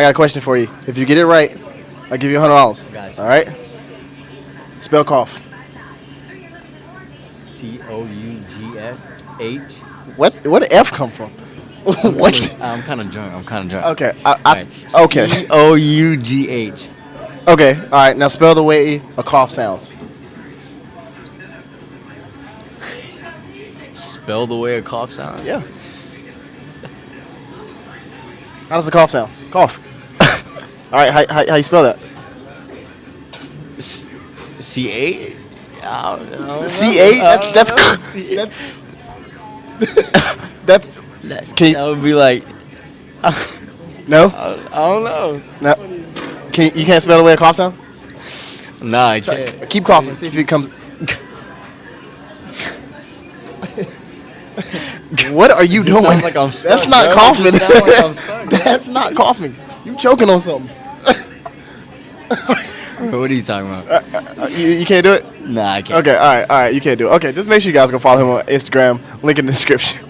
I got a question for you. If you get it right, I'll give you $100. Gotcha. All right. Spell cough. COUGH. What? Where did F come from? What? I'm kind of drunk. Okay. Alright. Okay. COUGH. Okay. All right. Now spell the way a cough sounds. Spell the way a cough sounds. Yeah. How does a cough sound? Cough. All right. How you spell that? C8. I don't know. C8. That's that's Can you- That would be like no. I don't know. No. You can't spell the way a cough sound? Nah, I can't. Keep coughing. See if it comes. What are you doing? sounds like I'm stuck, That's not bro. It coughing. just sounds like I'm stuck, bro. That's not coughing. You choking on something. Bro, what are you talking about? You can't do it? Nah, I can't. Okay, all right. You can't do it. Okay, just make sure you guys go follow him on Instagram. Link in the description.